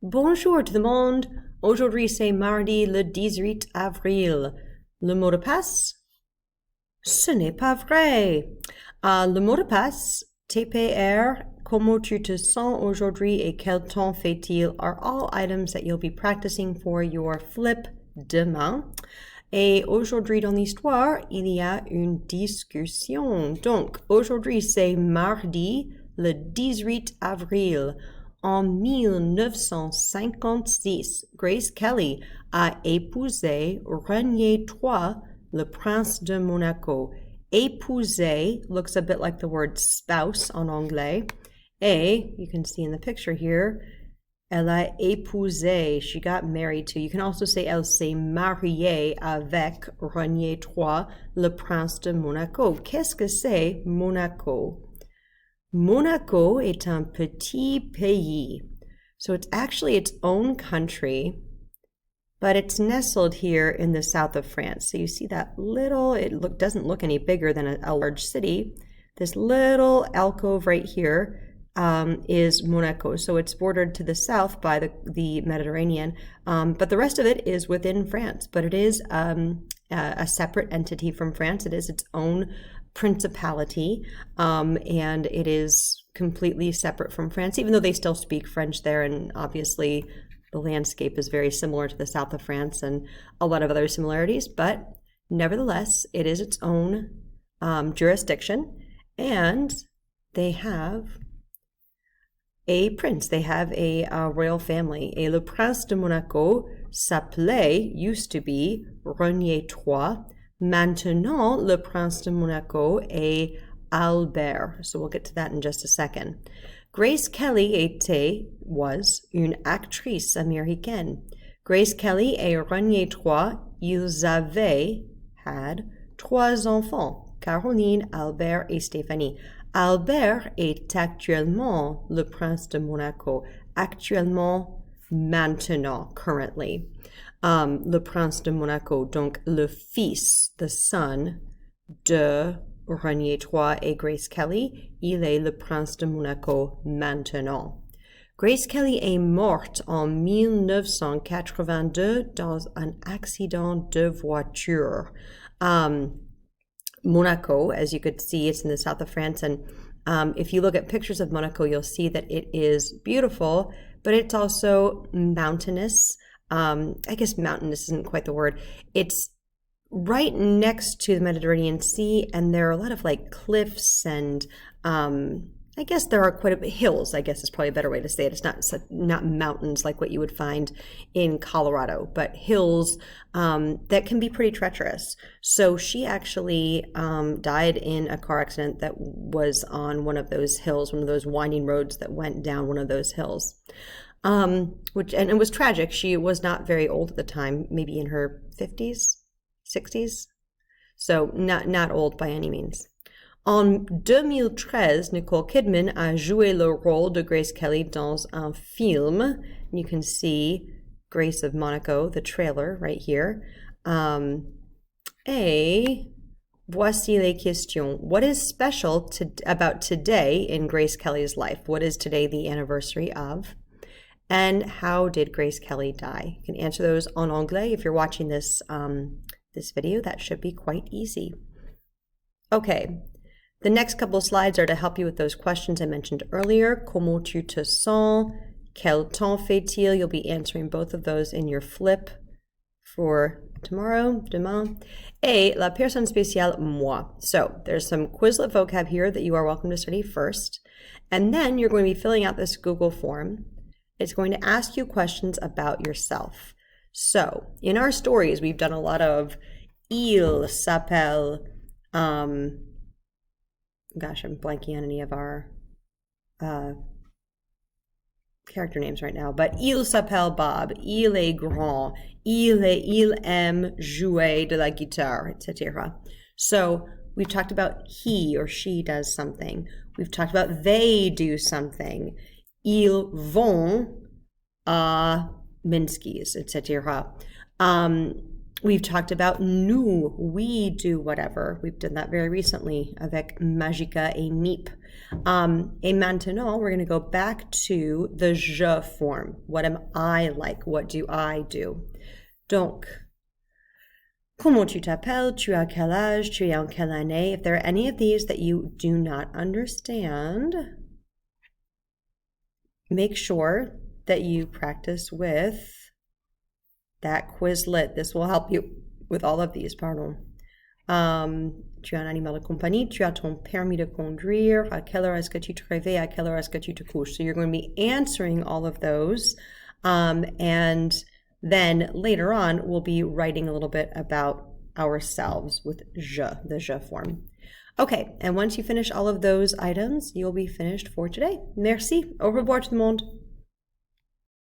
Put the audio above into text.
Bonjour tout le monde. Aujourd'hui, c'est mardi le 18 avril. Le mot de passe? Ce n'est pas vrai. Le mot de passe, TPR, comment tu te sens aujourd'hui et quel temps fait-il are all items that you'll be practicing for your flip demain. Et aujourd'hui dans l'histoire, il y a une discussion. Donc, aujourd'hui, c'est mardi le 18 avril. En 1956, Grace Kelly a épousé Renier III, le prince de Monaco. Épouser looks a bit like the word spouse en anglais. Et, you can see in the picture here, elle a épousé, she got married to. You can also say elle s'est mariée avec Renier III, le prince de Monaco. Qu'est-ce que c'est Monaco? Monaco est un petit pays. So it's actually its own country, but it's nestled here in the south of France. So you see that little, doesn't look any bigger than a large city. This little alcove right here is Monaco. So it's bordered to the south by the Mediterranean, but the rest of it is within France. But it is a separate entity from France. It is its own principality, and it is completely separate from France, even though they still speak French there, and obviously the landscape is very similar to the south of France and a lot of other similarities, but nevertheless, it is its own jurisdiction, and they have a prince, they have a royal family. Et le prince de Monaco s'appelait, used to be, Renier III. Maintenant, le prince de Monaco est Albert. So we'll get to that in just a second. Grace Kelly was une actrice américaine. Grace Kelly et Renier III, ils had 3 enfants, Caroline, Albert et Stéphanie. Albert est actuellement le prince de Monaco. Actuellement, maintenant, currently. Le prince de Monaco, donc le fils, the son de Renier III et Grace Kelly, il est le prince de Monaco maintenant. Grace Kelly est morte en 1982 dans un accident de voiture. Monaco, as you could see, it's in the south of France, and if you look at pictures of Monaco, you'll see that it is beautiful, but it's also mountainous. I guess mountainous isn't quite the word. It's right next to the Mediterranean Sea, and there are a lot of like cliffs and I guess there are quite a bit hills, I guess is probably a better way to say it. It's not mountains like what you would find in Colorado, but hills that can be pretty treacherous. So she actually died in a car accident that was on one of those hills, one of those winding roads that went down one of those hills. And it was tragic. She was not very old at the time, maybe in her 50s, 60s. So not old by any means. En 2013, Nicole Kidman a joué le rôle de Grace Kelly dans un film. You can see Grace of Monaco, the trailer right here. Et voici les questions. What is special about today in Grace Kelly's life? What is today the anniversary of? And how did Grace Kelly die? You can answer those en anglais. If you're watching this, this video, that should be quite easy. Okay. The next couple of slides are to help you with those questions I mentioned earlier. Comment tu te sens? Quel temps fait-il? You'll be answering both of those in your flip for tomorrow, demain. Et la personne spéciale, moi. So there's some Quizlet vocab here that you are welcome to study first. And then you're going to be filling out this Google form. It's going to ask you questions about yourself. So in our stories, we've done a lot of il s'appelle, gosh, I'm blanking on any of our character names right now, but il s'appelle Bob, il est grand, il aime jouer de la guitare, etc. So we've talked about he or she does something. We've talked about they do something. Ils vont à Minsky's, etc. We've talked about nous, we do whatever. We've done that very recently avec Magica et Miep. Et maintenant, we're going to go back to the je form. What am I like? What do I do? Donc, comment tu t'appelles? Tu as quel âge? Tu es en quelle année? If there are any of these that you do not understand, make sure that you practice with that Quizlet. This will help you with all of these, pardon. Tu as un animal de compagnie, tu as ton permis de conduire, à quelle heure est-ce que tu te réveilles, à quelle heure est-ce que tu te couches. So you're going to be answering all of those. And then later on, we'll be writing a little bit about ourselves with je, the je form. Okay, and once you finish all of those items, you'll be finished for today. Merci. Au revoir tout le monde.